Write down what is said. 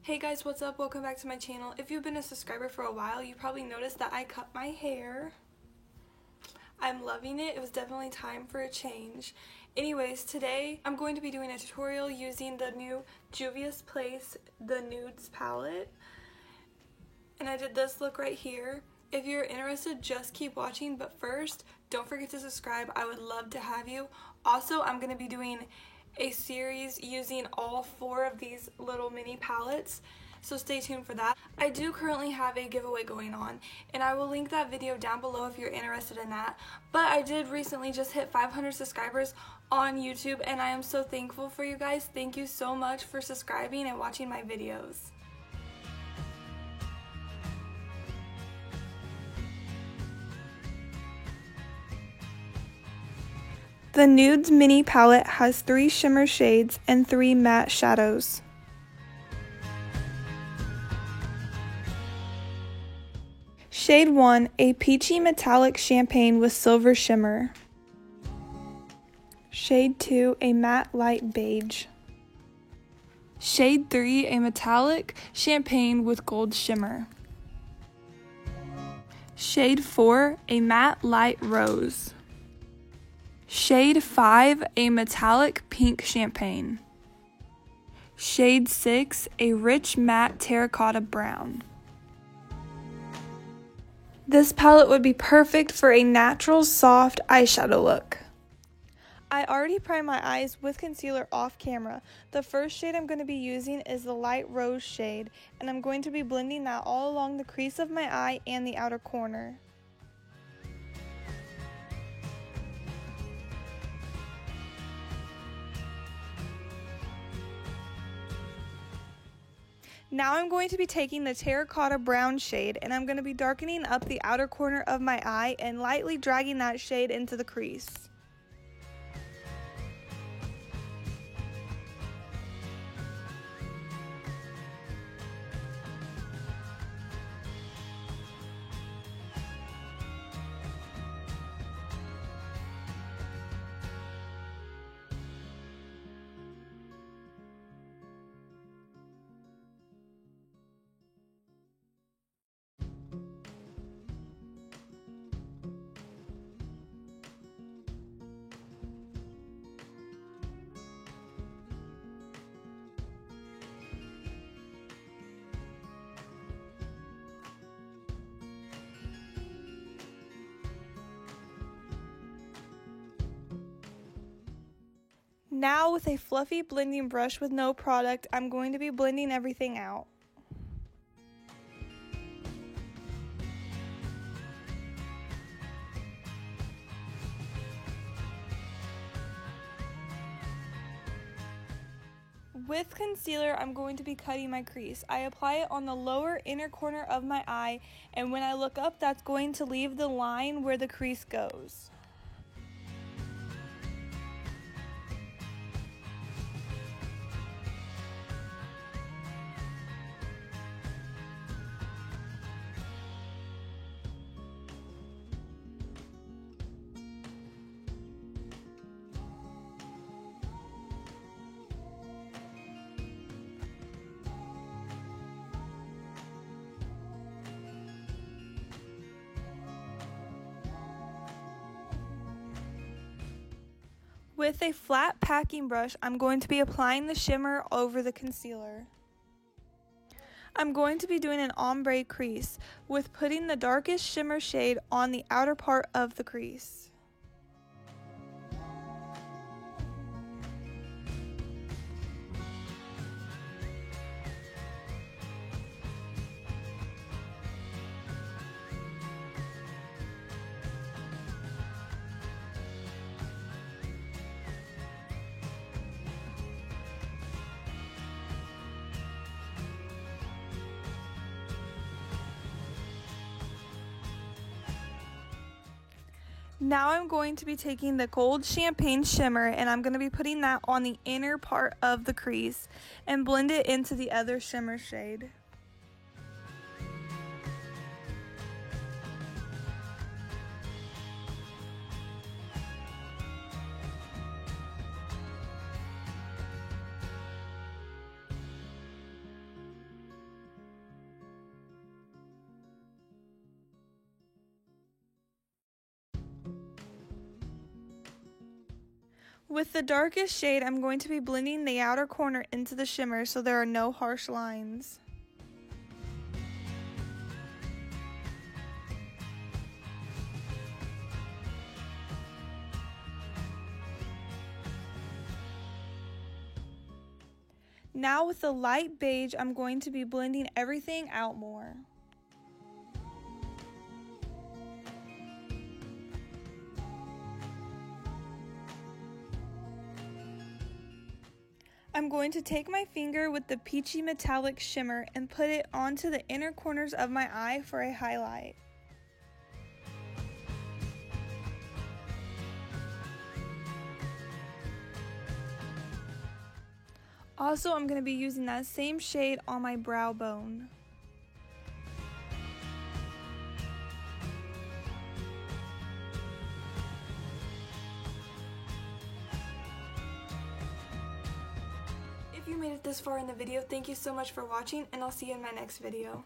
Hey guys, what's up? Welcome back to my channel. If you've been a subscriber for a while, you probably noticed that I cut my hair. I'm loving it. It was definitely time for a change. Anyways, today I'm going to be doing a tutorial using the new JUVIA'S the Nudes palette. And I did this look right here. If you're interested, just keep watching, but first, don't forget to subscribe. I would love to have you. Also, I'm going to be doing a series using all 4 of these little mini palettes, so stay tuned for that. I do currently have a giveaway going on, and I will link that video down below if you're interested in that. But I did recently just hit 500 subscribers on YouTube, and I am so thankful for you guys. Thank you so much for subscribing and watching my videos. The Nudes mini palette has 3 shimmer shades and 3 matte shadows. Shade 1, a peachy metallic champagne with silver shimmer. Shade 2, a matte light beige. Shade 3, a metallic champagne with gold shimmer. Shade 4, a matte light rose. Shade 5, a metallic pink champagne. Shade 6, a rich matte terracotta brown. This palette would be perfect for a natural, soft eyeshadow look. I already primed my eyes with concealer off camera. The first shade I'm going to be using is the light rose shade, and I'm going to be blending that all along the crease of my eye and the outer corner. Now I'm going to be taking the terracotta brown shade, and I'm going to be darkening up the outer corner of my eye and lightly dragging that shade into the crease. Now with a fluffy blending brush with no product, I'm going to be blending everything out. With concealer, I'm going to be cutting my crease. I apply it on the lower inner corner of my eye, and when I look up, that's going to leave the line where the crease goes. With a flat packing brush, I'm going to be applying the shimmer over the concealer. I'm going to be doing an ombre crease with putting the darkest shimmer shade on the outer part of the crease. Now I'm going to be taking the gold champagne shimmer, and I'm going to be putting that on the inner part of the crease and blend it into the other shimmer shade. With the darkest shade, I'm going to be blending the outer corner into the shimmer so there are no harsh lines. Now with the light beige, I'm going to be blending everything out more. I'm going to take my finger with the peachy metallic shimmer and put it onto the inner corners of my eye for a highlight. Also, I'm going to be using that same shade on my brow bone. If you made it this far in the video, thank you so much for watching, and I'll see you in my next video.